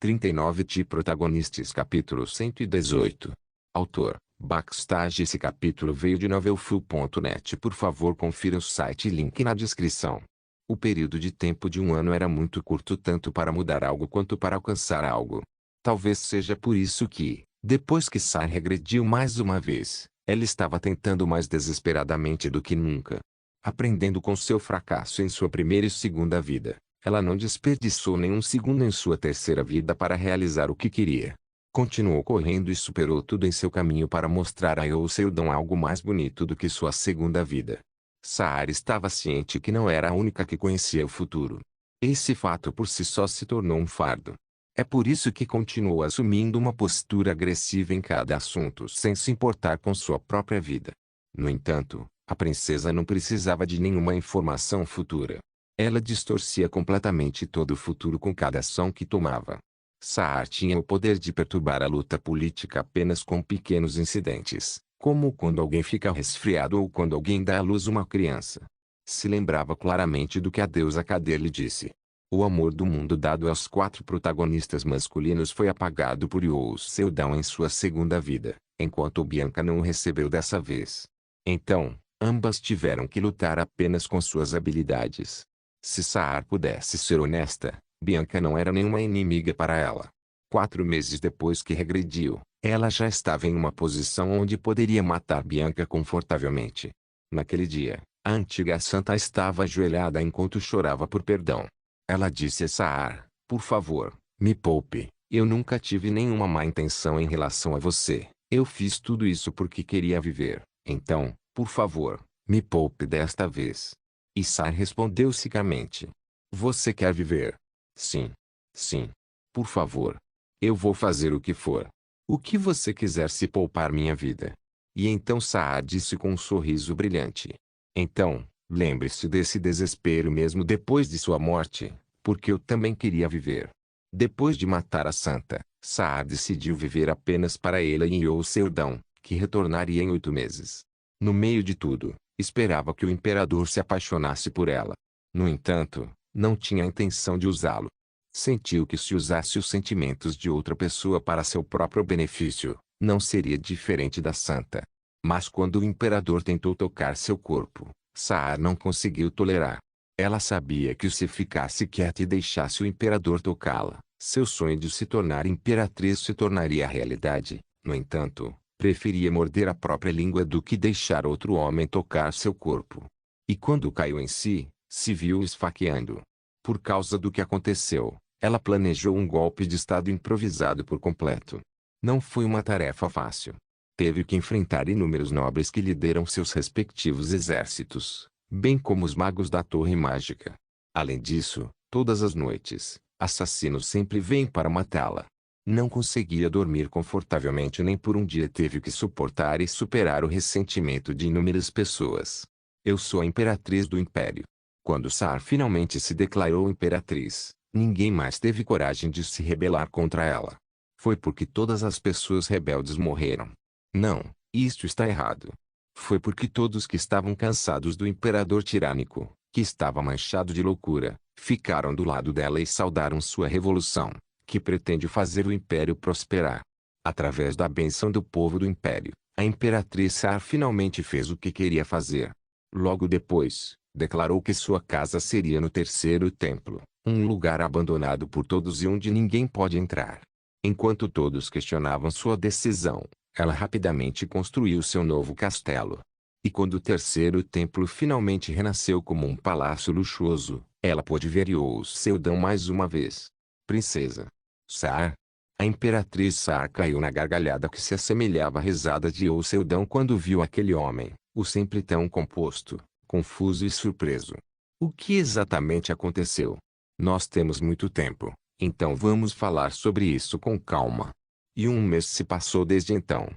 39 de Protagonistas capítulo 118. Autor, Backstage. Esse capítulo veio de novelfull.net. Por favor confira o site e link na descrição. O período de tempo de um ano era muito curto tanto para mudar algo quanto para alcançar algo. Talvez seja por isso que, depois que Sarah regrediu mais uma vez, ela estava tentando mais desesperadamente do que nunca. Aprendendo com seu fracasso em sua primeira e segunda vida, ela não desperdiçou nenhum segundo em sua terceira vida para realizar o que queria. Continuou correndo e superou tudo em seu caminho para mostrar a Yoon Seldon algo mais bonito do que sua segunda vida. Sarah estava ciente que não era a única que conhecia o futuro. Esse fato por si só se tornou um fardo. É por isso que continuou assumindo uma postura agressiva em cada assunto sem se importar com sua própria vida. No entanto, a princesa não precisava de nenhuma informação futura. Ela distorcia completamente todo o futuro com cada ação que tomava. Sarah tinha o poder de perturbar a luta política apenas com pequenos incidentes, como quando alguém fica resfriado ou quando alguém dá à luz uma criança. Se lembrava claramente do que a deusa Kader lhe disse. O amor do mundo dado aos 4 protagonistas masculinos foi apagado por Yoon Seldon em sua segunda vida, enquanto Bianca não o recebeu dessa vez. Então, ambas tiveram que lutar apenas com suas habilidades. Se Sarah pudesse ser honesta, Bianca não era nenhuma inimiga para ela. 4 meses depois que regrediu, ela já estava em uma posição onde poderia matar Bianca confortavelmente. Naquele dia, a antiga santa estava ajoelhada enquanto chorava por perdão. Ela disse a Sarah: "Por favor, me poupe. Eu nunca tive nenhuma má intenção em relação a você. Eu fiz tudo isso porque queria viver. Então, por favor, me poupe desta vez." E Sarah respondeu secamente: "Você quer viver?" "Sim. Sim. Por favor. Eu vou fazer o que for. O que você quiser se poupar minha vida." E então Sarah disse com um sorriso brilhante: "Então, lembre-se desse desespero mesmo depois de sua morte, porque eu também queria viver." Depois de matar a santa, Sarah decidiu viver apenas para ela e Yoon Seldon, que retornaria em 8 meses. No meio de tudo, esperava que o imperador se apaixonasse por ela. No entanto, não tinha a intenção de usá-lo. Sentiu que se usasse os sentimentos de outra pessoa para seu próprio benefício, não seria diferente da santa. Mas quando o imperador tentou tocar seu corpo, Sarah não conseguiu tolerar. Ela sabia que se ficasse quieta e deixasse o imperador tocá-la, seu sonho de se tornar imperatriz se tornaria realidade. No entanto, preferia morder a própria língua do que deixar outro homem tocar seu corpo. E quando caiu em si, se viu esfaqueando. Por causa do que aconteceu, ela planejou um golpe de estado improvisado por completo. Não foi uma tarefa fácil. Teve que enfrentar inúmeros nobres que lideram seus respectivos exércitos, bem como os magos da Torre Mágica. Além disso, todas as noites, assassinos sempre vêm para matá-la. Não conseguia dormir confortavelmente nem por um dia. Teve que suportar e superar o ressentimento de inúmeras pessoas. "Eu sou a imperatriz do império." Quando Sarah finalmente se declarou imperatriz, ninguém mais teve coragem de se rebelar contra ela. Foi porque todas as pessoas rebeldes morreram. Não, isto está errado. Foi porque todos que estavam cansados do imperador tirânico, que estava manchado de loucura, ficaram do lado dela e saudaram sua revolução, que pretende fazer o império prosperar. Através da bênção do povo do império, a imperatriz Sarah finalmente fez o que queria fazer. Logo depois, declarou que sua casa seria no terceiro templo, um lugar abandonado por todos e onde ninguém pode entrar. Enquanto todos questionavam sua decisão, ela rapidamente construiu seu novo castelo. E quando o terceiro templo finalmente renasceu como um palácio luxuoso, ela pôde ver Yoon Seldon mais uma vez. "Princesa Sarah." A imperatriz Sarah caiu na gargalhada que se assemelhava à risada de Yoon Seldon quando viu aquele homem, o sempre tão composto, confuso e surpreso. "O que exatamente aconteceu?" "Nós temos muito tempo, então vamos falar sobre isso com calma." E 1 mês se passou desde então.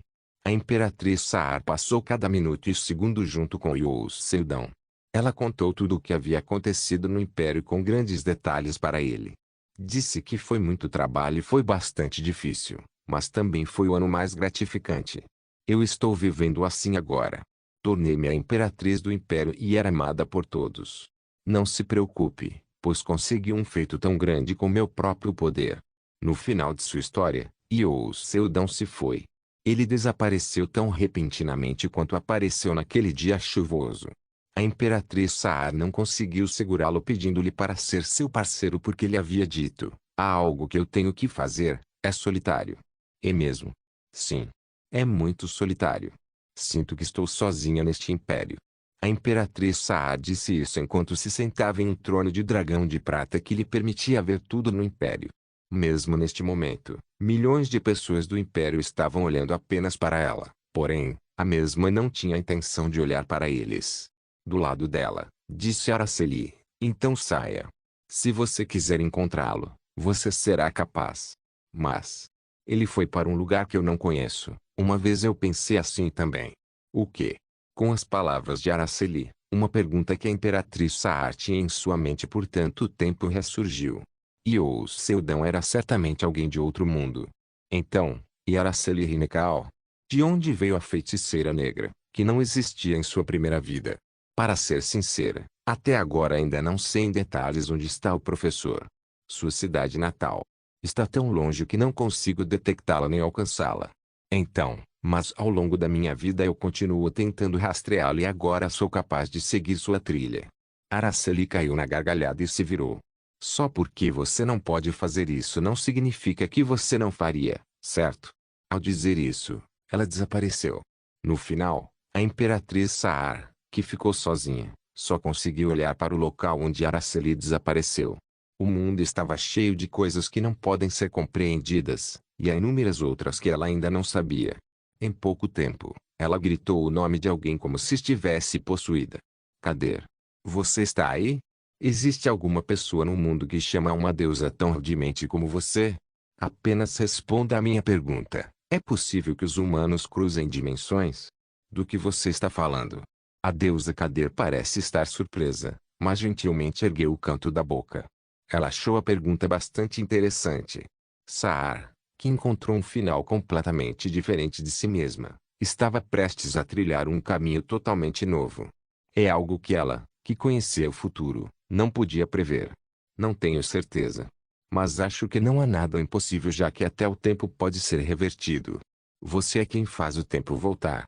A imperatriz Sarah passou cada minuto e segundo junto com Yoon Seldon. Ela contou tudo o que havia acontecido no império com grandes detalhes para ele. Disse que foi muito trabalho e foi bastante difícil, mas também foi o ano mais gratificante. "Eu estou vivendo assim agora. Tornei-me a imperatriz do império e era amada por todos. Não se preocupe, pois consegui um feito tão grande com meu próprio poder." No final de sua história, Yosueldon se foi. Ele desapareceu tão repentinamente quanto apareceu naquele dia chuvoso. A Imperatriz Saar não conseguiu segurá-lo pedindo-lhe para ser seu parceiro porque ele havia dito, há algo que eu tenho que fazer, é solitário. É mesmo. Sim. É muito solitário. Sinto que estou sozinha neste império. A Imperatriz Saar disse isso enquanto se sentava em um trono de dragão de prata que lhe permitia ver tudo no império. Mesmo neste momento, milhões de pessoas do império estavam olhando apenas para ela, porém, a mesma não tinha a intenção de olhar para eles. Do lado dela, disse Araceli, então saia. Se você quiser encontrá-lo, você será capaz. Mas ele foi para um lugar que eu não conheço. Uma vez eu pensei assim também. O quê? Com as palavras de Araceli, uma pergunta que a Imperatriz Saar tinha em sua mente por tanto tempo ressurgiu. Yosueldon era certamente alguém de outro mundo. Então, e Araceli Rinekal? De onde veio a feiticeira negra, que não existia em sua primeira vida? Para ser sincera, até agora ainda não sei em detalhes onde está o professor. Sua cidade natal. Está tão longe que não consigo detectá-la nem alcançá-la. Então, mas ao longo da minha vida eu continuo tentando rastreá-la e agora sou capaz de seguir sua trilha. Araceli caiu na gargalhada e se virou. Só porque você não pode fazer isso não significa que você não faria, certo? Ao dizer isso, ela desapareceu. No final, a Imperatriz Saar, que ficou sozinha, só conseguiu olhar para o local onde Araceli desapareceu. O mundo estava cheio de coisas que não podem ser compreendidas, e há inúmeras outras que ela ainda não sabia. Em pouco tempo, ela gritou o nome de alguém como se estivesse possuída. Kader. Você está aí? Existe alguma pessoa no mundo que chama uma deusa tão arduamente como você? Apenas responda à minha pergunta. É possível que os humanos cruzem dimensões? Do que você está falando? A deusa Kader parece estar surpresa, mas gentilmente ergueu o canto da boca. Ela achou a pergunta bastante interessante. Saar, que encontrou um final completamente diferente de si mesma, estava prestes a trilhar um caminho totalmente novo. É algo que ela, que conhecia o futuro, não podia prever. Não tenho certeza. Mas acho que não há nada impossível já que até o tempo pode ser revertido. Você é quem faz o tempo voltar.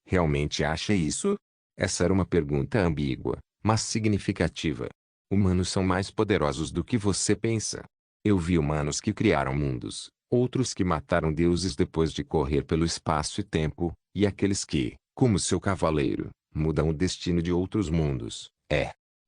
Realmente acha isso? Essa era uma pergunta ambígua, mas significativa. Humanos são mais poderosos do que você pensa. Eu vi humanos que criaram mundos, outros que mataram deuses depois de correr pelo espaço e tempo, e aqueles que, como seu cavaleiro, mudam o destino de outros mundos.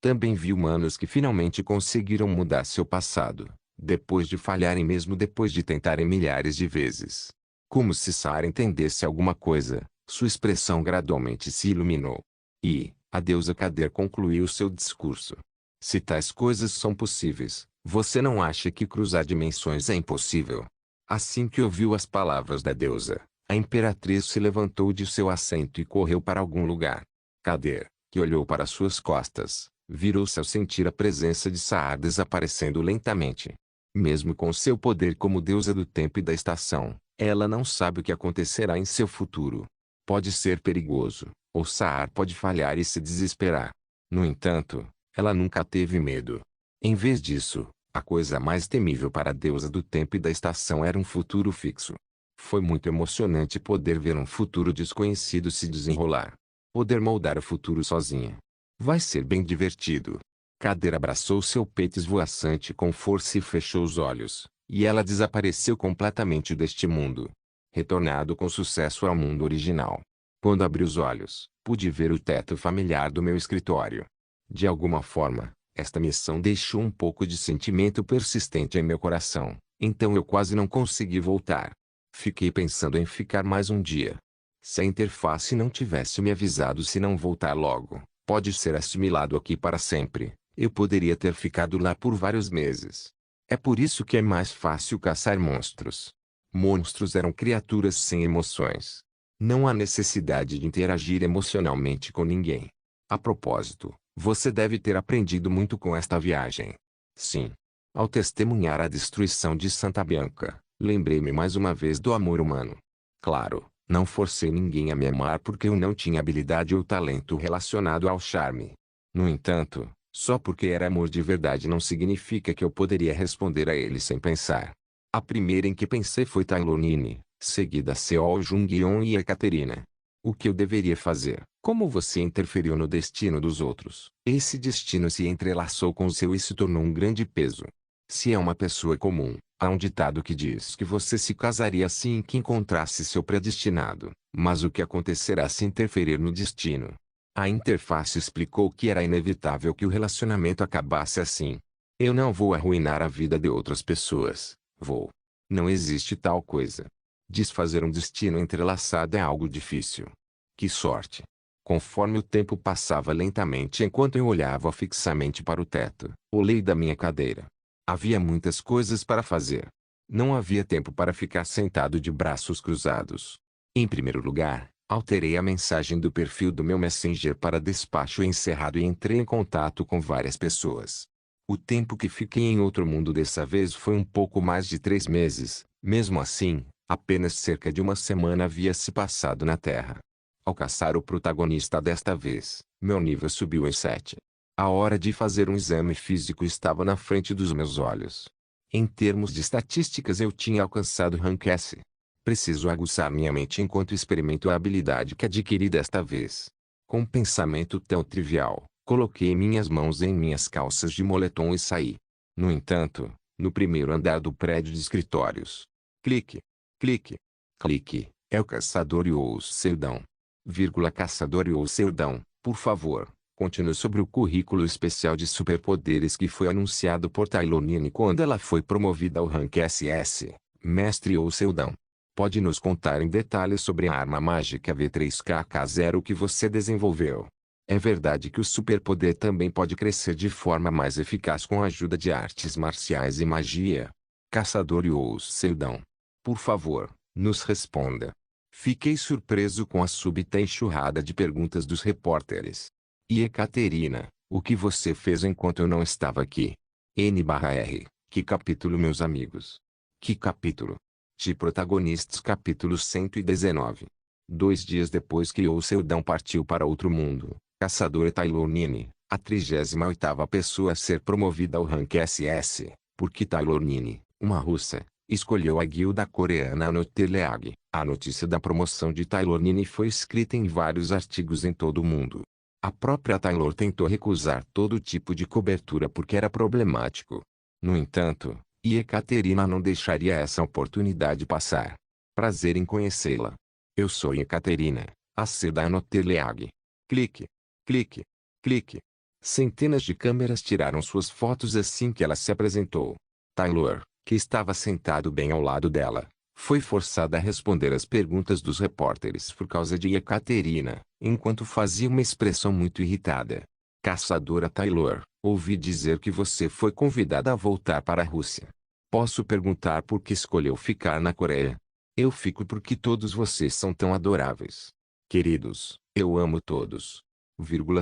Também vi humanos que finalmente conseguiram mudar seu passado, depois de falharem mesmo depois de tentarem milhares de vezes. Como se Sara entendesse alguma coisa, sua expressão gradualmente se iluminou. E, a deusa Kader concluiu seu discurso. Se tais coisas são possíveis, você não acha que cruzar dimensões é impossível? Assim que ouviu as palavras da deusa, a Imperatriz se levantou de seu assento e correu para algum lugar. Kader, que olhou para suas costas, virou-se ao sentir a presença de Saar desaparecendo lentamente. Mesmo com seu poder como deusa do tempo e da estação, ela não sabe o que acontecerá em seu futuro. Pode ser perigoso, ou Saar pode falhar e se desesperar. No entanto, ela nunca teve medo. Em vez disso, a coisa mais temível para a deusa do tempo e da estação era um futuro fixo. Foi muito emocionante poder ver um futuro desconhecido se desenrolar. Poder moldar o futuro sozinha. Vai ser bem divertido. Kader abraçou seu peito esvoaçante com força e fechou os olhos, e ela desapareceu completamente deste mundo. Retornado com sucesso ao mundo original. Quando abri os olhos, pude ver o teto familiar do meu escritório. De alguma forma, esta missão deixou um pouco de sentimento persistente em meu coração, então eu quase não consegui voltar. Fiquei pensando em ficar mais um dia. Se a interface não tivesse me avisado se não voltar logo, pode ser assimilado aqui para sempre, eu poderia ter ficado lá por vários meses. É por isso que é mais fácil caçar monstros. Monstros eram criaturas sem emoções. Não há necessidade de interagir emocionalmente com ninguém. A propósito, você deve ter aprendido muito com esta viagem. Sim. Ao testemunhar a destruição de Santa Bianca, lembrei-me mais uma vez do amor humano. Claro, não forcei ninguém a me amar porque eu não tinha habilidade ou talento relacionado ao charme. No entanto, só porque era amor de verdade não significa que eu poderia responder a ele sem pensar. A primeira em que pensei foi Taylor Nini, seguida Seo Jung-yeon e Ekaterina. O que eu deveria fazer? Como você interferiu no destino dos outros? Esse destino se entrelaçou com o seu e se tornou um grande peso. Se é uma pessoa comum, há um ditado que diz que você se casaria assim que encontrasse seu predestinado. Mas o que acontecerá se interferir no destino? A interface explicou que era inevitável que o relacionamento acabasse assim. Eu não vou arruinar a vida de outras pessoas. Vou. Não existe tal coisa. Desfazer um destino entrelaçado é algo difícil. Que sorte! Conforme o tempo passava lentamente enquanto eu olhava fixamente para o teto, olhei da minha cadeira. Havia muitas coisas para fazer. Não havia tempo para ficar sentado de braços cruzados. Em primeiro lugar, alterei a mensagem do perfil do meu Messenger para despacho encerrado e entrei em contato com várias pessoas. O tempo que fiquei em outro mundo dessa vez foi um pouco mais de 3 meses. Mesmo assim, apenas cerca de uma semana havia se passado na Terra. Ao caçar o protagonista desta vez, meu nível subiu em 7. A hora de fazer um exame físico estava na frente dos meus olhos. Em termos de estatísticas eu tinha alcançado Rank S. Preciso aguçar minha mente enquanto experimento a habilidade que adquiri desta vez. Com um pensamento tão trivial, coloquei minhas mãos em minhas calças de moletom e saí. No entanto, no primeiro andar do prédio de escritórios. Clique. Clique. Clique. É o caçador Youou Seldon. Caçador Youou Seldon, por favor, continue sobre o currículo especial de superpoderes que foi anunciado por Taylor Nini quando ela foi promovida ao Rank SS. Mestre Youou Seldon. Pode nos contar em detalhes sobre a arma mágica V3KK0 que você desenvolveu? É verdade que o superpoder também pode crescer de forma mais eficaz com a ajuda de artes marciais e magia? Caçador Youou Seldon. Por favor, nos responda. Fiquei surpreso com a súbita enxurrada de perguntas dos repórteres. E Ekaterina, o que você fez enquanto eu não estava aqui? N/R. Que capítulo, meus amigos? Que capítulo? De Protagonistas capítulo 119. 2 dias depois que Youou Seldon partiu para outro mundo, caçador Taylor Nini, a 38ª pessoa a ser promovida ao Rank SS, porque Taylor Nini, uma russa, escolheu a guilda coreana Anoteleag. A notícia da promoção de Taylor Nini foi escrita em vários artigos em todo o mundo. A própria Taylor tentou recusar todo tipo de cobertura porque era problemático. No entanto, Ekaterina não deixaria essa oportunidade passar. Prazer em conhecê-la. Eu sou Ekaterina, a C da Anoteleag. Clique. Clique. Clique. Centenas de câmeras tiraram suas fotos assim que ela se apresentou. Taylor, que estava sentado bem ao lado dela, foi forçada a responder às perguntas dos repórteres por causa de Ekaterina, enquanto fazia uma expressão muito irritada. Caçadora Taylor, ouvi dizer que você foi convidada a voltar para a Rússia. Posso perguntar por que escolheu ficar na Coreia? Eu fico porque todos vocês são tão adoráveis. Queridos, eu amo todos.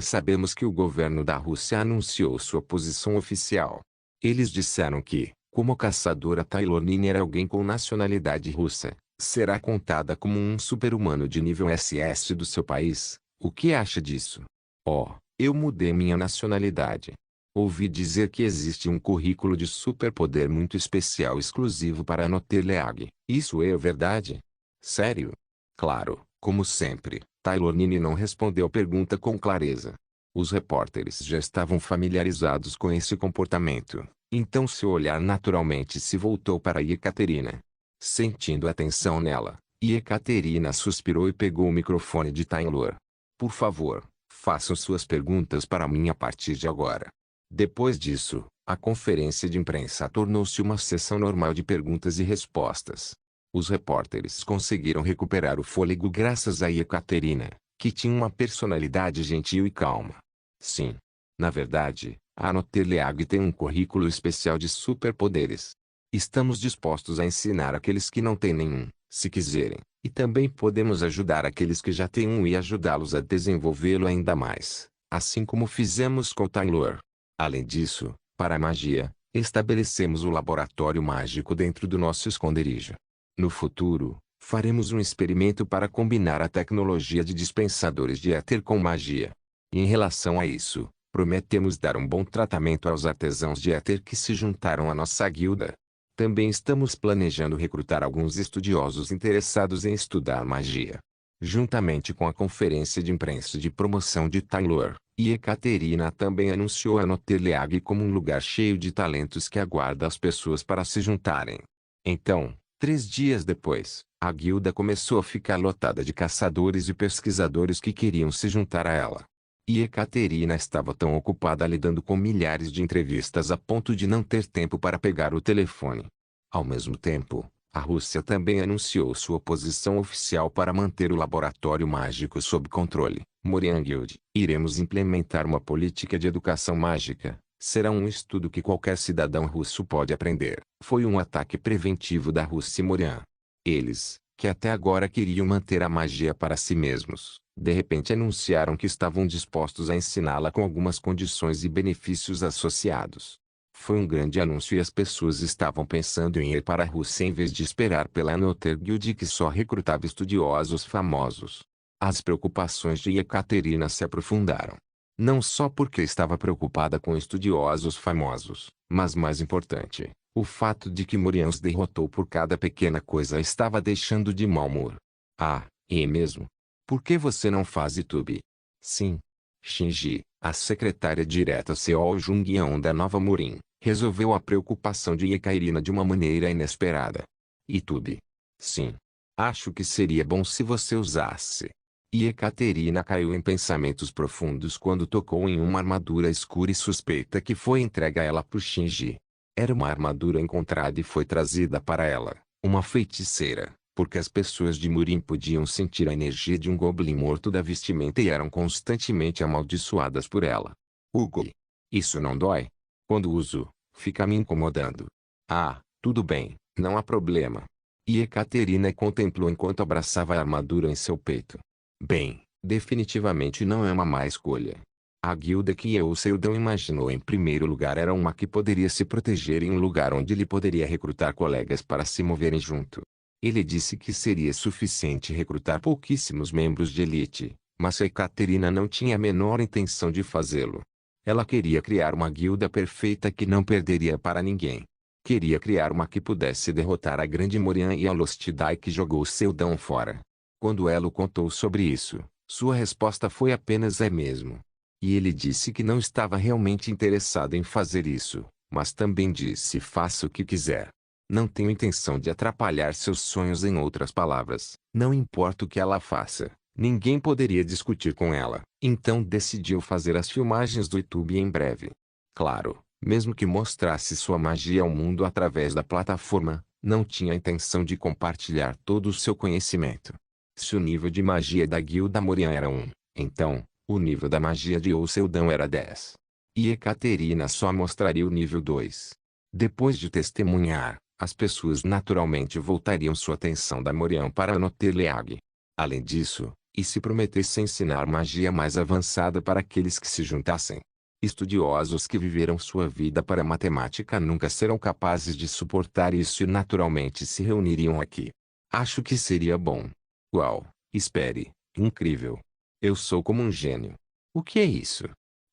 Sabemos que o governo da Rússia anunciou sua posição oficial. Eles disseram que, como a caçadora Taylor Nini era alguém com nacionalidade russa, será contada como um super-humano de nível SS do seu país. O que acha disso? Oh, eu mudei minha nacionalidade. Ouvi dizer que existe um currículo de superpoder muito especial exclusivo para Anoteleag. Isso é verdade? Sério? Claro, como sempre, Taylor Nini não respondeu a pergunta com clareza. Os repórteres já estavam familiarizados com esse comportamento, então seu olhar naturalmente se voltou para Ekaterina. Sentindo a tensão nela, Ekaterina suspirou e pegou o microfone de Taylor. Por favor, façam suas perguntas para mim a partir de agora. Depois disso, a conferência de imprensa tornou-se uma sessão normal de perguntas e respostas. Os repórteres conseguiram recuperar o fôlego graças a Ekaterina, que tinha uma personalidade gentil e calma. Sim. Na verdade, a Anoteleag tem um currículo especial de superpoderes. Estamos dispostos a ensinar aqueles que não têm nenhum, se quiserem, e também podemos ajudar aqueles que já têm um e ajudá-los a desenvolvê-lo ainda mais, assim como fizemos com Taylor. Além disso, para a magia, estabelecemos o laboratório mágico dentro do nosso esconderijo. No futuro, faremos um experimento para combinar a tecnologia de dispensadores de éter com magia. Em relação a isso, prometemos dar um bom tratamento aos artesãos de éter que se juntaram à nossa guilda. Também estamos planejando recrutar alguns estudiosos interessados em estudar magia. Juntamente com a conferência de imprensa de promoção de Taylor, Ekaterina também anunciou a Notteleag como um lugar cheio de talentos que aguarda as pessoas para se juntarem. Então, 3 dias depois, a guilda começou a ficar lotada de caçadores e pesquisadores que queriam se juntar a ela. Ekaterina estava tão ocupada lidando com milhares de entrevistas a ponto de não ter tempo para pegar o telefone. Ao mesmo tempo, a Rússia também anunciou sua posição oficial para manter o laboratório mágico sob controle. Morian Guild. Iremos implementar uma política de educação mágica. Será um estudo que qualquer cidadão russo pode aprender. Foi um ataque preventivo da Rússia e Morian. Eles, que até agora queriam manter a magia para si mesmos, de repente anunciaram que estavam dispostos a ensiná-la com algumas condições e benefícios associados. Foi um grande anúncio e as pessoas estavam pensando em ir para a Rússia em vez de esperar pela Notter Guild que só recrutava estudiosos famosos. As preocupações de Ekaterina se aprofundaram. Não só porque estava preocupada com estudiosos famosos, mas mais importante, o fato de que Morian os derrotou por cada pequena coisa a estava deixando de mau humor. Ah, é mesmo? Por que você não faz YouTube? Sim. Shinji, a secretária direta Seo Jung-yeon da Nova Murin, resolveu a preocupação de Ekaterina de uma maneira inesperada. YouTube? Sim. Acho que seria bom se você usasse. Ekaterina caiu em pensamentos profundos quando tocou em uma armadura escura e suspeita que foi entregue a ela por Shinji. Era uma armadura encontrada e foi trazida para ela, uma feiticeira, porque as pessoas de Murin podiam sentir a energia de um goblin morto da vestimenta e eram constantemente amaldiçoadas por ela. Hugo. Isso não dói? Quando uso, fica me incomodando. Ah, tudo bem, não há problema. Ekaterina contemplou enquanto abraçava a armadura em seu peito. Bem, definitivamente não é uma má escolha. A guilda que Seldon imaginou em primeiro lugar era uma que poderia se proteger em um lugar onde ele poderia recrutar colegas para se moverem junto. Ele disse que seria suficiente recrutar pouquíssimos membros de elite, mas Ekaterina não tinha a menor intenção de fazê-lo. Ela queria criar uma guilda perfeita que não perderia para ninguém. Queria criar uma que pudesse derrotar a grande Morian e a Lostidai que jogou Seldon fora. Quando Elo contou sobre isso, sua resposta foi apenas é mesmo. E ele disse que não estava realmente interessado em fazer isso, mas também disse faça o que quiser. Não tenho intenção de atrapalhar seus sonhos, em outras palavras, não importa o que ela faça, ninguém poderia discutir com ela. Então decidiu fazer as filmagens do YouTube em breve. Claro, mesmo que mostrasse sua magia ao mundo através da plataforma, não tinha a intenção de compartilhar todo o seu conhecimento. Se o nível de magia da guilda Morian era 1, então, o nível da magia de Seldon era 10. Ekaterina só mostraria o nível 2. Depois de testemunhar, as pessoas naturalmente voltariam sua atenção da Morian para a Notteleag. Além disso, e se prometesse ensinar magia mais avançada para aqueles que se juntassem. Estudiosos que viveram sua vida para a matemática nunca serão capazes de suportar isso e naturalmente se reuniriam aqui. Acho que seria bom. Uau, espere, incrível. Eu sou como um gênio. O que é isso?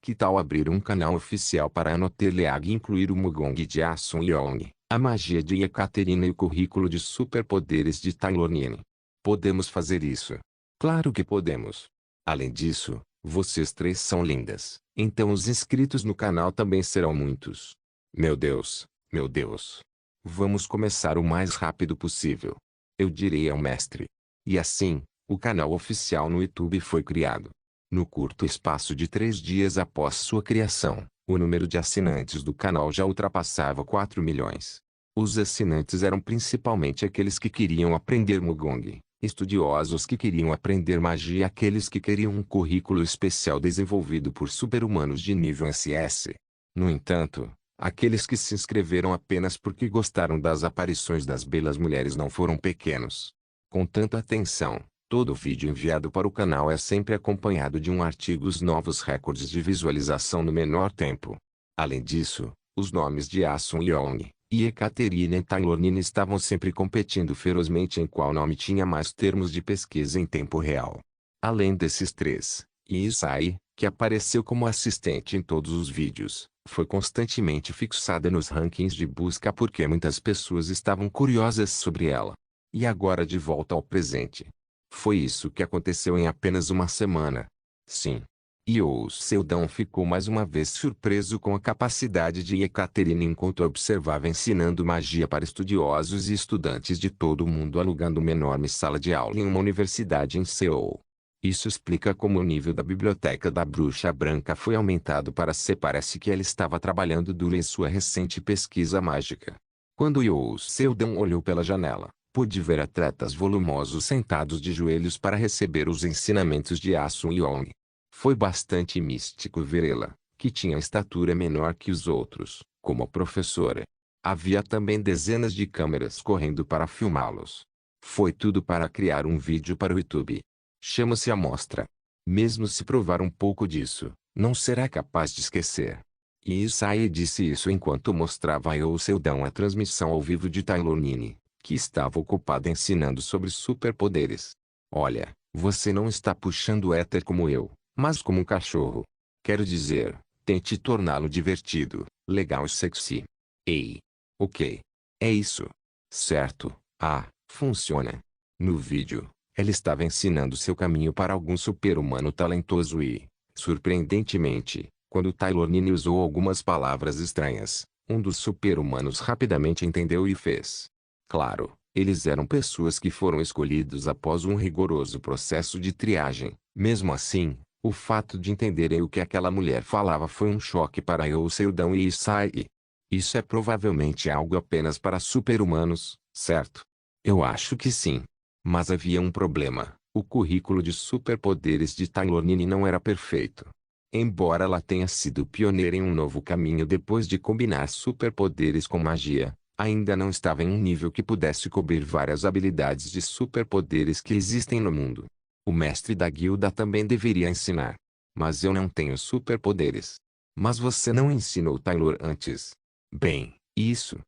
Que tal abrir um canal oficial para a Notteleag e incluir o Mugong de Asun Yeon, a magia de Ekaterina e o currículo de superpoderes de Taylor Nine? Podemos fazer isso. Claro que podemos. Além disso, vocês três são lindas, então os inscritos no canal também serão muitos. Meu Deus, meu Deus. Vamos começar o mais rápido possível. Eu direi ao mestre. E assim, o canal oficial no YouTube foi criado. No curto espaço de 3 dias após sua criação, o número de assinantes do canal já ultrapassava 4 milhões. Os assinantes eram principalmente aqueles que queriam aprender Mugong, estudiosos que queriam aprender magia e aqueles que queriam um currículo especial desenvolvido por super-humanos de nível SS. No entanto, aqueles que se inscreveram apenas porque gostaram das aparições das belas mulheres não foram pequenos. Com tanta atenção, todo vídeo enviado para o canal é sempre acompanhado de artigos novos recordes de visualização no menor tempo. Além disso, os nomes de Asun Yeon e Ekaterina e Taylor Nine estavam sempre competindo ferozmente em qual nome tinha mais termos de pesquisa em tempo real. Além desses três, Isai, que apareceu como assistente em todos os vídeos, Foi constantemente fixada nos rankings de busca porque muitas pessoas estavam curiosas sobre ela. E agora de volta ao presente. Foi isso que aconteceu em apenas uma semana. Sim. Yao Seldon ficou mais uma vez surpreso com a capacidade de Ekaterina enquanto observava ensinando magia para estudiosos e estudantes de todo o mundo alugando uma enorme sala de aula em uma universidade em Seul. Isso explica como o nível da biblioteca da Bruxa Branca foi aumentado para se parece que ela estava trabalhando duro em sua recente pesquisa mágica. Quando Yao Seldon olhou pela janela, pôde ver atletas volumosos sentados de joelhos para receber os ensinamentos de Asun Yong. Foi bastante místico ver ela, que tinha estatura menor que os outros, como a professora. Havia também dezenas de câmeras correndo para filmá-los. Foi tudo para criar um vídeo para o YouTube. Chama-se Amostra. Mesmo se provar um pouco disso, não será capaz de esquecer. E Isai disse isso enquanto mostrava a Yao Seldon a transmissão ao vivo de Taylor Nini, que estava ocupada ensinando sobre superpoderes. Olha, você não está puxando o éter como eu, mas como um cachorro. Quero dizer, tente torná-lo divertido, legal e sexy. Ei. Ok. É isso. Certo. Ah, funciona. No vídeo, ela estava ensinando seu caminho para algum super-humano talentoso e, surpreendentemente, quando Taylor Nini usou algumas palavras estranhas, um dos super-humanos rapidamente entendeu e fez. Claro, eles eram pessoas que foram escolhidos após um rigoroso processo de triagem. Mesmo assim, o fato de entenderem o que aquela mulher falava foi um choque para Yao Seldon e Isai. Isso é provavelmente algo apenas para super-humanos, certo? Eu acho que sim. Mas havia um problema. O currículo de superpoderes de Taylor Nini não era perfeito. Embora ela tenha sido pioneira em um novo caminho depois de combinar superpoderes com magia, ainda não estava em um nível que pudesse cobrir várias habilidades de superpoderes que existem no mundo. O mestre da guilda também deveria ensinar. Mas eu não tenho superpoderes. Mas você não ensinou Taylor antes. Bem, isso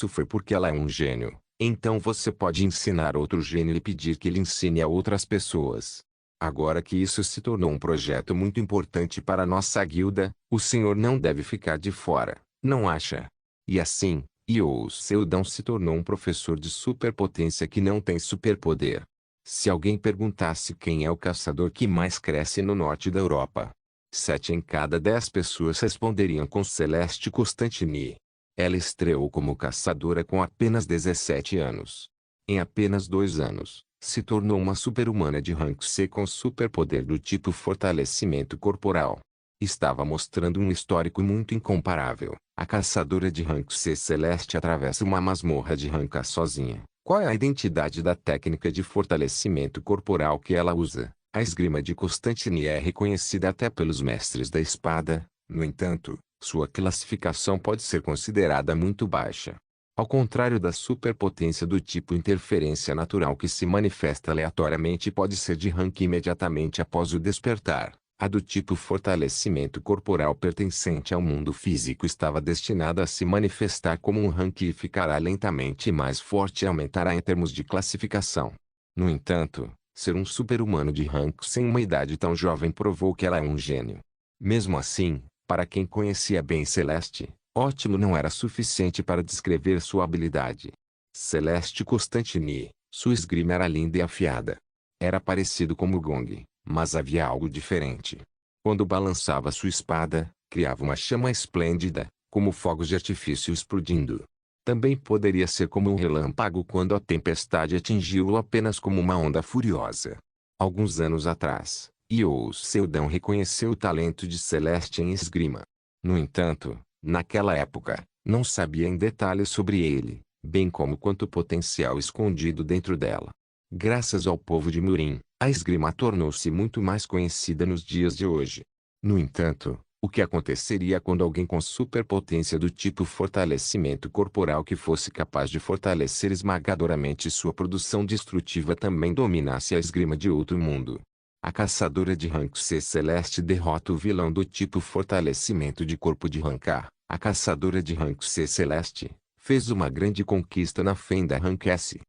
foi porque ela é um gênio. Então você pode ensinar outro gênio e pedir que ele ensine a outras pessoas. Agora que isso se tornou um projeto muito importante para nossa guilda, o senhor não deve ficar de fora, não acha? E assim, Yao Seldon se tornou um professor de superpotência que não tem superpoder. Se alguém perguntasse quem é o caçador que mais cresce no norte da Europa, 7 em cada 10 pessoas responderiam com Celeste Constantini. Ela estreou como caçadora com apenas 17 anos. Em apenas 2 anos, se tornou uma super-humana de rank C com superpoder do tipo fortalecimento corporal. Estava mostrando um histórico muito incomparável. A caçadora de rank C Celeste atravessa uma masmorra de rank A sozinha. Qual é a identidade da técnica de fortalecimento corporal que ela usa? A esgrima de Constantini é reconhecida até pelos mestres da espada. No entanto, sua classificação pode ser considerada muito baixa. Ao contrário da superpotência do tipo interferência natural que se manifesta aleatoriamente e pode ser de rank imediatamente após o despertar, a do tipo fortalecimento corporal pertencente ao mundo físico estava destinada a se manifestar como um rank e ficará lentamente mais forte e aumentará em termos de classificação. No entanto, ser um super-humano de rank sem uma idade tão jovem provou que ela é um gênio. Mesmo assim, para quem conhecia bem Celeste, ótimo não era suficiente para descrever sua habilidade. Celeste Constantini, sua esgrima era linda e afiada. Era parecido com o Gong, mas havia algo diferente. Quando balançava sua espada, criava uma chama esplêndida, como fogos de artifício explodindo. Também poderia ser como um relâmpago quando a tempestade atingiu-o apenas como uma onda furiosa. Alguns anos atrás, Yao Seldon reconheceu o talento de Celeste em esgrima. No entanto, naquela época, não sabia em detalhes sobre ele, bem como quanto potencial escondido dentro dela. Graças ao povo de Murim, a esgrima tornou-se muito mais conhecida nos dias de hoje. No entanto, o que aconteceria quando alguém com superpotência do tipo fortalecimento corporal que fosse capaz de fortalecer esmagadoramente sua produção destrutiva também dominasse a esgrima de outro mundo? A caçadora de rank C Celeste derrota o vilão do tipo fortalecimento de corpo de rank A. A caçadora de rank C Celeste fez uma grande conquista na fenda rank S.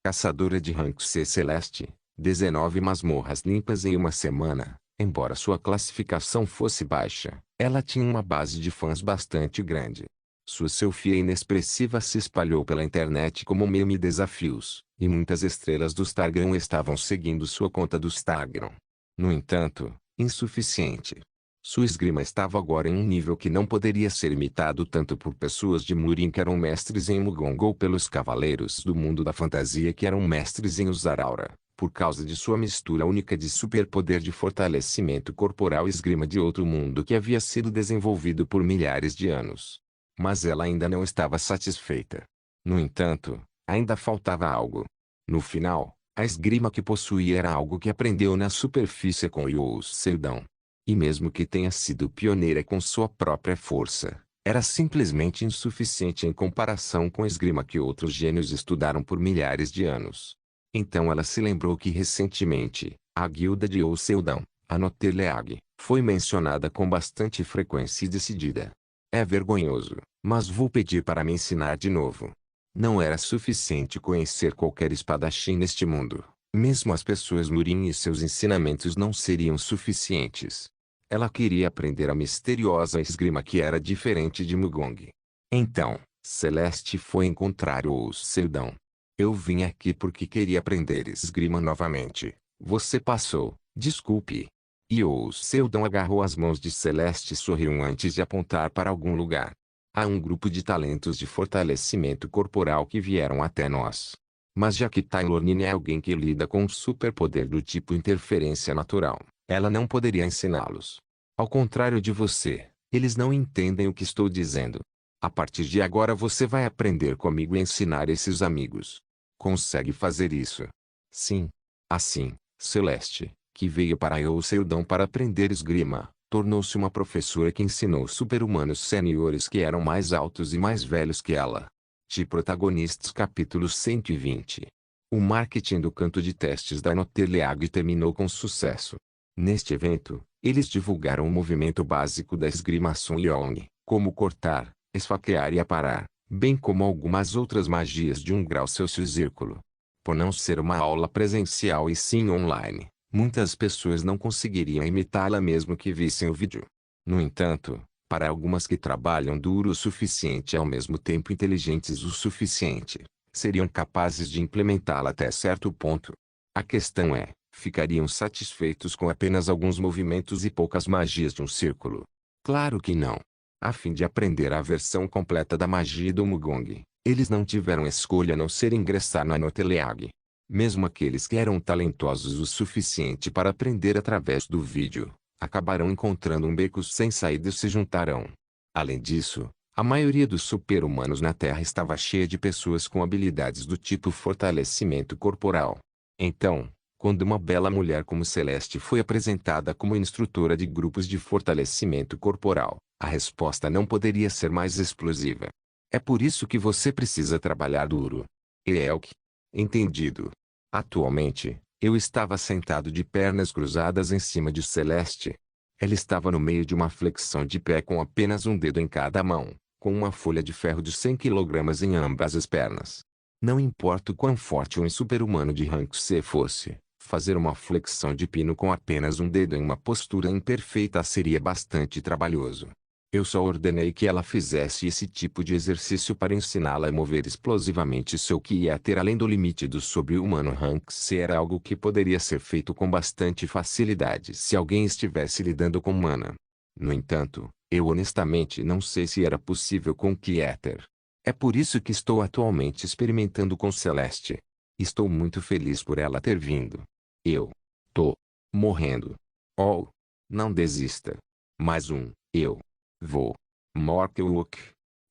Caçadora de rank C Celeste, 19 masmorras limpas em uma semana. Embora sua classificação fosse baixa, ela tinha uma base de fãs bastante grande. Sua selfie inexpressiva se espalhou pela internet como meme desafios, e muitas estrelas do Instagram estavam seguindo sua conta do Instagram. No entanto, insuficiente. Sua esgrima estava agora em um nível que não poderia ser imitado tanto por pessoas de Murin que eram mestres em Mugongo ou pelos cavaleiros do mundo da fantasia que eram mestres em usar aura, por causa de sua mistura única de superpoder de fortalecimento corporal e esgrima de outro mundo que havia sido desenvolvido por milhares de anos. Mas ela ainda não estava satisfeita. No entanto, ainda faltava algo. No final, a esgrima que possuía era algo que aprendeu na superfície com Yō Seldon. E mesmo que tenha sido pioneira com sua própria força, era simplesmente insuficiente em comparação com a esgrima que outros gênios estudaram por milhares de anos. Então ela se lembrou que recentemente, a guilda de Yō Seldon, a Notteleag, foi mencionada com bastante frequência e decidida. É vergonhoso, mas vou pedir para me ensinar de novo. Não era suficiente conhecer qualquer espadachim neste mundo. Mesmo as pessoas Murin e seus ensinamentos não seriam suficientes. Ela queria aprender a misteriosa esgrima que era diferente de Mugong. Então, Celeste foi encontrar o Seldon. Eu vim aqui porque queria aprender esgrima novamente. Você passou, desculpe. E o Seldon agarrou as mãos de Celeste e sorriu antes de apontar para algum lugar. Há um grupo de talentos de fortalecimento corporal que vieram até nós. Mas já que Tailornine é alguém que lida com um superpoder do tipo interferência natural, ela não poderia ensiná-los. Ao contrário de você, eles não entendem o que estou dizendo. A partir de agora você vai aprender comigo e ensinar esses amigos. Consegue fazer isso? Sim. Assim, Celeste, que veio para Yō Seldon para aprender esgrima, tornou-se uma professora que ensinou super-humanos seniores que eram mais altos e mais velhos que ela. De Protagonistas capítulo 120. O marketing do canto de testes da Notteleag terminou com sucesso. Neste evento, eles divulgaram o movimento básico da esgrima Sun Yong, como cortar, esfaquear e aparar, bem como algumas outras magias de 1 grau Celsius círculo. Por não ser uma aula presencial e sim online, muitas pessoas não conseguiriam imitá-la mesmo que vissem o vídeo. No entanto, para algumas que trabalham duro o suficiente e ao mesmo tempo inteligentes o suficiente, seriam capazes de implementá-la até certo ponto. A questão é, ficariam satisfeitos com apenas alguns movimentos e poucas magias de um círculo? Claro que não. A fim de aprender a versão completa da magia do Mugong, eles não tiveram escolha a não ser ingressar na Notteleag. Mesmo aqueles que eram talentosos o suficiente para aprender através do vídeo, acabarão encontrando um beco sem saída e se juntarão. Além disso, a maioria dos super-humanos na Terra estava cheia de pessoas com habilidades do tipo fortalecimento corporal. Então, quando uma bela mulher como Celeste foi apresentada como instrutora de grupos de fortalecimento corporal, a resposta não poderia ser mais explosiva. É por isso que você precisa trabalhar duro. Elk. Entendido. Atualmente, eu estava sentado de pernas cruzadas em cima de Celeste. Ela estava no meio de uma flexão de pé com apenas um dedo em cada mão, com uma folha de ferro de 100 kg em ambas as pernas. Não importa o quão forte um super-humano de rank C fosse, fazer uma flexão de pino com apenas um dedo em uma postura imperfeita seria bastante trabalhoso. Eu só ordenei que ela fizesse esse tipo de exercício para ensiná-la a mover explosivamente seu ki e a ter além do limite do sobre-humano rank C era algo que poderia ser feito com bastante facilidade se alguém estivesse lidando com mana. No entanto, eu honestamente não sei se era possível com Ki Ether. É por isso que estou atualmente experimentando com Celeste. Estou muito feliz por ela ter vindo. Eu tô morrendo. Oh, não desista. Mais um, eu vou. Morkwook.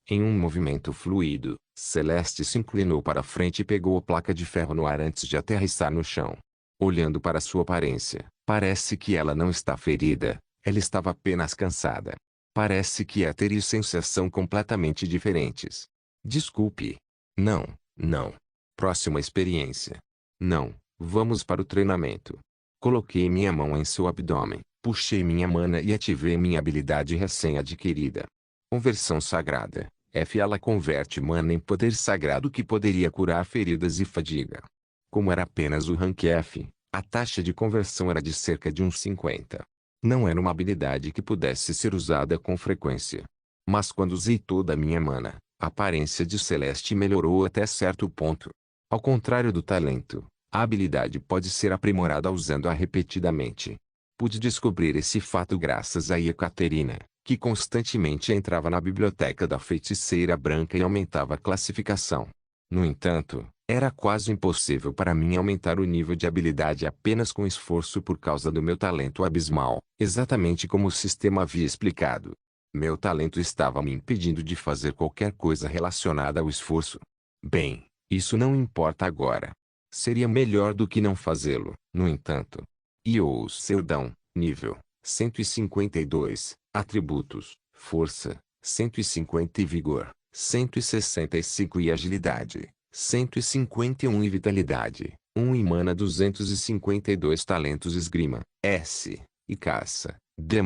Em um movimento fluido, Celeste se inclinou para frente e pegou a placa de ferro no ar antes de aterrissar no chão. Olhando para sua aparência, parece que ela não está ferida, ela estava apenas cansada. Parece que Ether e sensação completamente diferentes. Desculpe. Não, não. Próxima experiência. Não, vamos para o treinamento. Coloquei minha mão em seu abdômen, puxei minha mana e ativei minha habilidade recém-adquirida. Conversão sagrada. F. Ela converte mana em poder sagrado que poderia curar feridas e fadiga. Como era apenas o rank F, a taxa de conversão era de cerca de uns 50. Não era uma habilidade que pudesse ser usada com frequência. Mas quando usei toda a minha mana, a aparência de Celeste melhorou até certo ponto. Ao contrário do talento, a habilidade pode ser aprimorada usando-a repetidamente. Pude descobrir esse fato graças a Ekaterina, que constantemente entrava na biblioteca da feiticeira branca e aumentava a classificação. No entanto, era quase impossível para mim aumentar o nível de habilidade apenas com esforço por causa do meu talento abismal, exatamente como o sistema havia explicado. Meu talento estava me impedindo de fazer qualquer coisa relacionada ao esforço. Bem, isso não importa agora. Seria melhor do que não fazê-lo, no entanto. Io Seudão, nível 152, atributos, força, 150 e vigor, 165 e agilidade, 151 e vitalidade, 1 e mana 252 talentos esgrima, S, e caça, D+,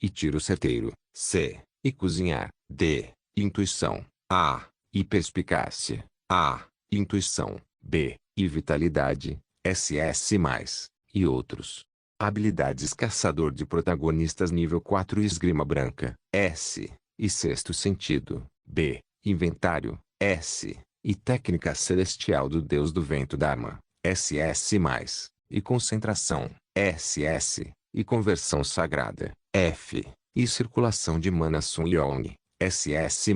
e tiro certeiro, C, e cozinhar, D, intuição, A, e perspicácia, A, intuição, B, e vitalidade, SS+, e outros. Habilidades caçador de protagonistas nível 4 e esgrima branca, S, e sexto sentido, B, inventário, S, e técnica celestial do deus do vento Dharma, SS+, e concentração, SS, e conversão sagrada, F, e circulação de mana Sun Yong, SS+,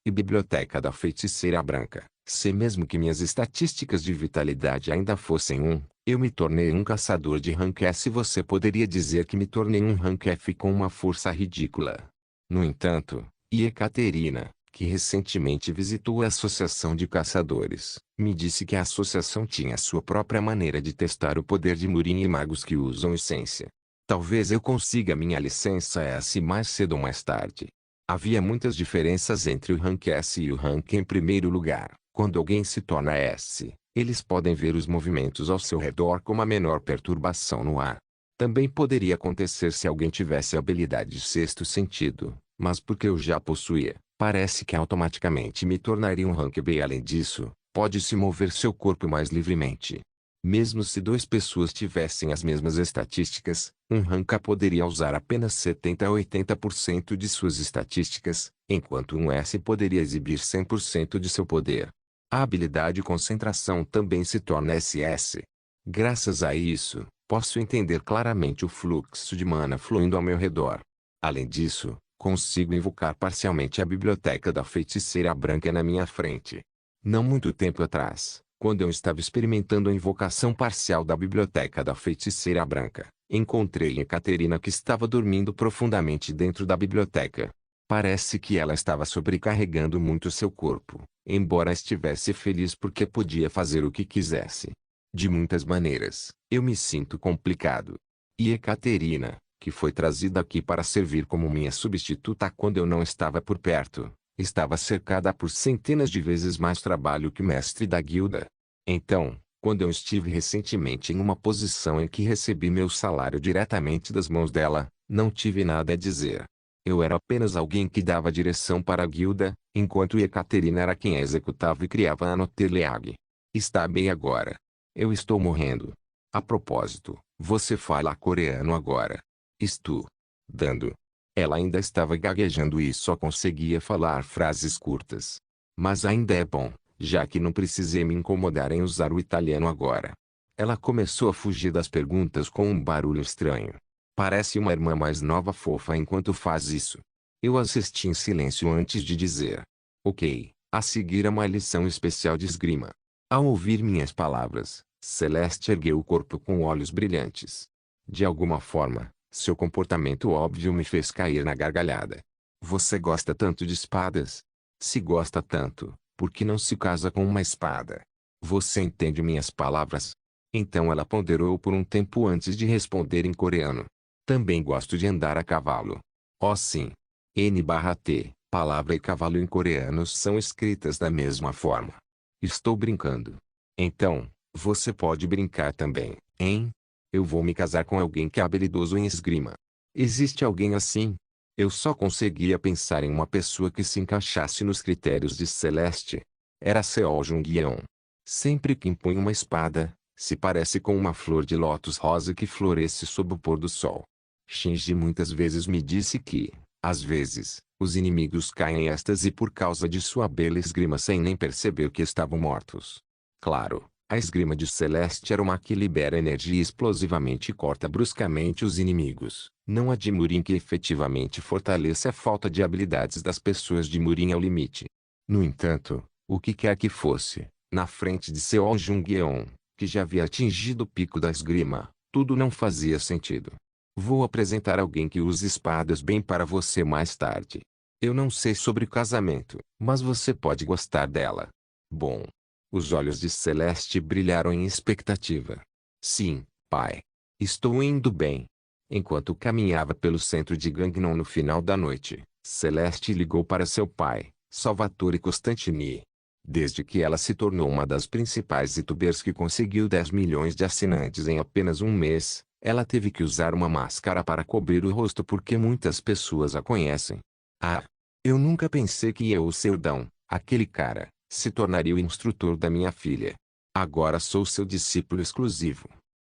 e biblioteca da feiticeira branca, C. Mesmo que minhas estatísticas de vitalidade ainda fossem 1, eu me tornei um caçador de rank S. Você poderia dizer que me tornei um rank F com uma força ridícula. No entanto, Ekaterina, que recentemente visitou a Associação de Caçadores, me disse que a associação tinha sua própria maneira de testar o poder de Murin e magos que usam essência. Talvez eu consiga minha licença S mais cedo ou mais tarde. Havia muitas diferenças entre o rank S e o rank em primeiro lugar. Quando alguém se torna S, eles podem ver os movimentos ao seu redor com uma menor perturbação no ar. Também poderia acontecer se alguém tivesse a habilidade de sexto sentido, mas porque eu já possuía, parece que automaticamente me tornaria um rank B. Além disso, pode-se mover seu corpo mais livremente. Mesmo se duas pessoas tivessem as mesmas estatísticas, um rank A poderia usar apenas 70 a 80% de suas estatísticas, enquanto um S poderia exibir 100% de seu poder. A habilidade concentração também se torna SS. Graças a isso, posso entender claramente o fluxo de mana fluindo ao meu redor. Além disso, consigo invocar parcialmente a biblioteca da feiticeira branca na minha frente. Não muito tempo atrás, quando eu estava experimentando a invocação parcial da biblioteca da feiticeira branca, encontrei Ekaterina que estava dormindo profundamente dentro da biblioteca. Parece que ela estava sobrecarregando muito seu corpo, embora estivesse feliz porque podia fazer o que quisesse. De muitas maneiras, eu me sinto complicado. E Ekaterina, que foi trazida aqui para servir como minha substituta quando eu não estava por perto, estava cercada por centenas de vezes mais trabalho que mestre da guilda. Então, quando eu estive recentemente em uma posição em que recebi meu salário diretamente das mãos dela, não tive nada a dizer. Eu era apenas alguém que dava direção para a guilda, enquanto Ekaterina era quem a executava e criava a Noteleag. Está bem agora. Eu estou morrendo. A propósito, você fala coreano agora. Estou dando. Ela ainda estava gaguejando e só conseguia falar frases curtas. Mas ainda é bom, já que não precisei me incomodar em usar o italiano agora. Ela começou a fugir das perguntas com um barulho estranho. Parece uma irmã mais nova fofa enquanto faz isso. Eu assisti em silêncio antes de dizer. Ok, a seguir uma lição especial de esgrima. Ao ouvir minhas palavras, Celeste ergueu o corpo com olhos brilhantes. De alguma forma, seu comportamento óbvio me fez cair na gargalhada. Você gosta tanto de espadas? Se gosta tanto, por que não se casa com uma espada? Você entende minhas palavras? Então ela ponderou por um tempo antes de responder em coreano. Também gosto de andar a cavalo. Oh sim. N/T, palavra e cavalo em coreano são escritas da mesma forma. Estou brincando. Então, você pode brincar também, hein? Eu vou me casar com alguém que é habilidoso em esgrima. Existe alguém assim? Eu só conseguia pensar em uma pessoa que se encaixasse nos critérios de Celeste. Era Seo Jung-yeon. Sempre que empunha uma espada, se parece com uma flor de lótus rosa que floresce sob o pôr do sol. Shinji muitas vezes me disse que, às vezes, os inimigos caem em êxtase por causa de sua bela esgrima sem nem perceber que estavam mortos. Claro, a esgrima de Celeste era uma que libera energia explosivamente e corta bruscamente os inimigos, não a de Murin que efetivamente fortalece a falta de habilidades das pessoas de Murin ao limite. No entanto, o que quer que fosse, na frente de Seo Jung-yeon, que já havia atingido o pico da esgrima, tudo não fazia sentido. Vou apresentar alguém que usa espadas bem para você mais tarde. Eu não sei sobre casamento, mas você pode gostar dela. Bom. Os olhos de Celeste brilharam em expectativa. Sim, pai. Estou indo bem. Enquanto caminhava pelo centro de Gangneon no final da noite, Celeste ligou para seu pai, Salvatore Costantini. Desde que ela se tornou uma das principais youtubers que conseguiu 10 milhões de assinantes em apenas um mês, ela teve que usar uma máscara para cobrir o rosto porque muitas pessoas a conhecem. Ah! Eu nunca pensei que eu, o Seudão, aquele cara, se tornaria o instrutor da minha filha. Agora sou seu discípulo exclusivo.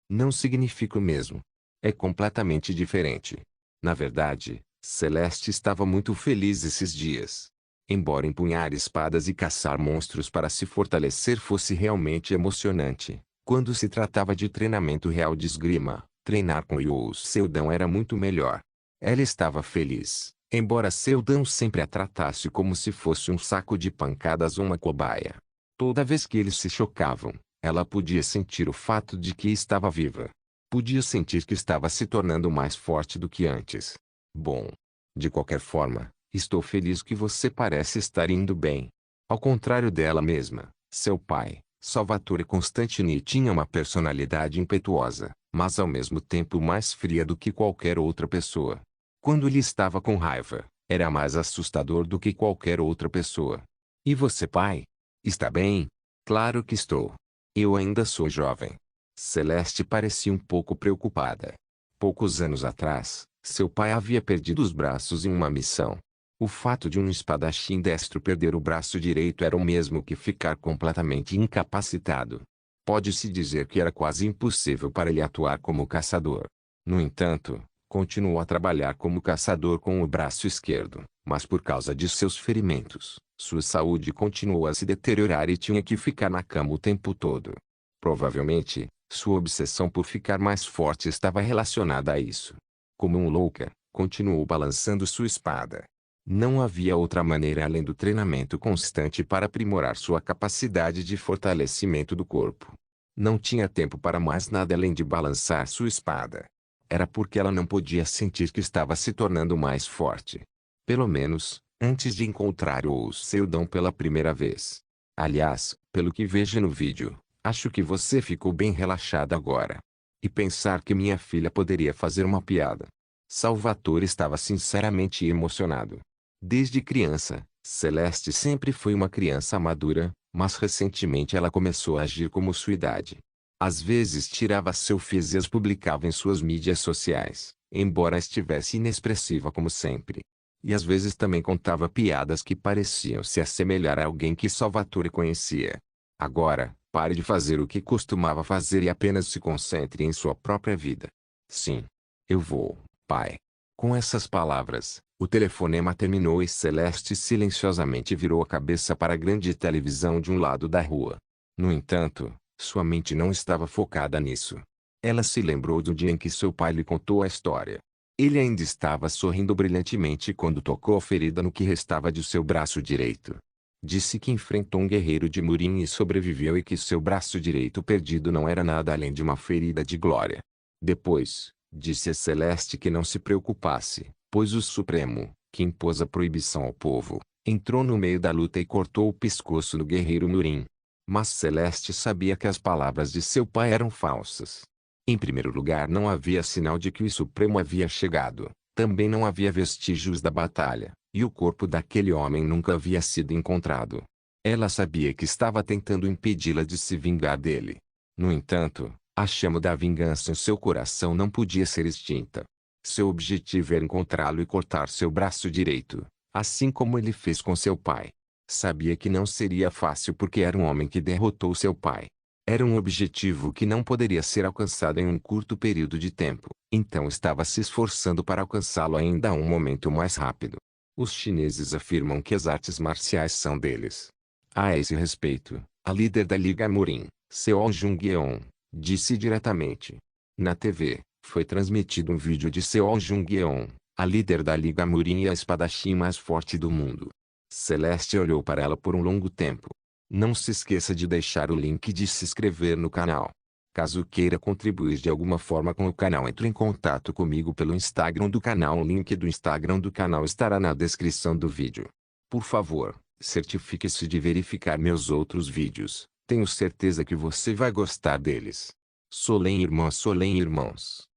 Não significa o mesmo. É completamente diferente. Na verdade, Celeste estava muito feliz esses dias. Embora empunhar espadas e caçar monstros para se fortalecer fosse realmente emocionante, quando se tratava de treinamento real de esgrima, treinar com You Seudão era muito melhor. Ela estava feliz, embora Seudão sempre a tratasse como se fosse um saco de pancadas ou uma cobaia. Toda vez que eles se chocavam, ela podia sentir o fato de que estava viva. Podia sentir que estava se tornando mais forte do que antes. Bom. De qualquer forma, estou feliz que você parece estar indo bem. Ao contrário dela mesma, seu pai, Salvatore Costantini tinha uma personalidade impetuosa, mas ao mesmo tempo mais fria do que qualquer outra pessoa. Quando ele estava com raiva, era mais assustador do que qualquer outra pessoa. E você, pai? Está bem? Claro que estou. Eu ainda sou jovem. Celeste parecia um pouco preocupada. Poucos anos atrás, seu pai havia perdido os braços em uma missão. O fato de um espadachim destro perder o braço direito era o mesmo que ficar completamente incapacitado. Pode-se dizer que era quase impossível para ele atuar como caçador. No entanto, continuou a trabalhar como caçador com o braço esquerdo, mas por causa de seus ferimentos, sua saúde continuou a se deteriorar e tinha que ficar na cama o tempo todo. Provavelmente, sua obsessão por ficar mais forte estava relacionada a isso. Como um louca, continuou balançando sua espada. Não havia outra maneira além do treinamento constante para aprimorar sua capacidade de fortalecimento do corpo. Não tinha tempo para mais nada além de balançar sua espada. Era porque ela não podia sentir que estava se tornando mais forte. Pelo menos, antes de encontrar o Seudão pela primeira vez. Aliás, pelo que vejo no vídeo, acho que você ficou bem relaxada agora. E pensar que minha filha poderia fazer uma piada. Salvatore estava sinceramente emocionado. Desde criança, Celeste sempre foi uma criança madura, mas recentemente ela começou a agir como sua idade. Às vezes tirava selfies e as publicava em suas mídias sociais, embora estivesse inexpressiva como sempre. E às vezes também contava piadas que pareciam se assemelhar a alguém que Salvatore conhecia. Agora, pare de fazer o que costumava fazer e apenas se concentre em sua própria vida. Sim. Eu vou, pai. Com essas palavras, o telefonema terminou e Celeste silenciosamente virou a cabeça para a grande televisão de um lado da rua. No entanto, sua mente não estava focada nisso. Ela se lembrou do dia em que seu pai lhe contou a história. Ele ainda estava sorrindo brilhantemente quando tocou a ferida no que restava de seu braço direito. Disse que enfrentou um guerreiro de Murin e sobreviveu e que seu braço direito perdido não era nada além de uma ferida de glória. Depois, disse a Celeste que não se preocupasse, pois o Supremo, que impôs a proibição ao povo, entrou no meio da luta e cortou o pescoço do guerreiro Murin. Mas Celeste sabia que as palavras de seu pai eram falsas. Em primeiro lugar, não havia sinal de que o Supremo havia chegado, também não havia vestígios da batalha, e o corpo daquele homem nunca havia sido encontrado. Ela sabia que estava tentando impedi-la de se vingar dele. No entanto, a chama da vingança em seu coração não podia ser extinta. Seu objetivo era encontrá-lo e cortar seu braço direito, assim como ele fez com seu pai. Sabia que não seria fácil porque era um homem que derrotou seu pai. Era um objetivo que não poderia ser alcançado em um curto período de tempo, então estava se esforçando para alcançá-lo ainda a um momento mais rápido. Os chineses afirmam que as artes marciais são deles. A esse respeito, a líder da Liga Murin, Seo Jung-yeon, disse diretamente. Na TV, foi transmitido um vídeo de Seo Jung-yeon, a líder da Liga Murin e a espadachim mais forte do mundo. Celeste olhou para ela por um longo tempo. Não se esqueça de deixar o link de se inscrever no canal. Caso queira contribuir de alguma forma com o canal, entre em contato comigo pelo Instagram do canal. O link do Instagram do canal estará na descrição do vídeo. Por favor, certifique-se de verificar meus outros vídeos. Tenho certeza que você vai gostar deles. Solem irmãos.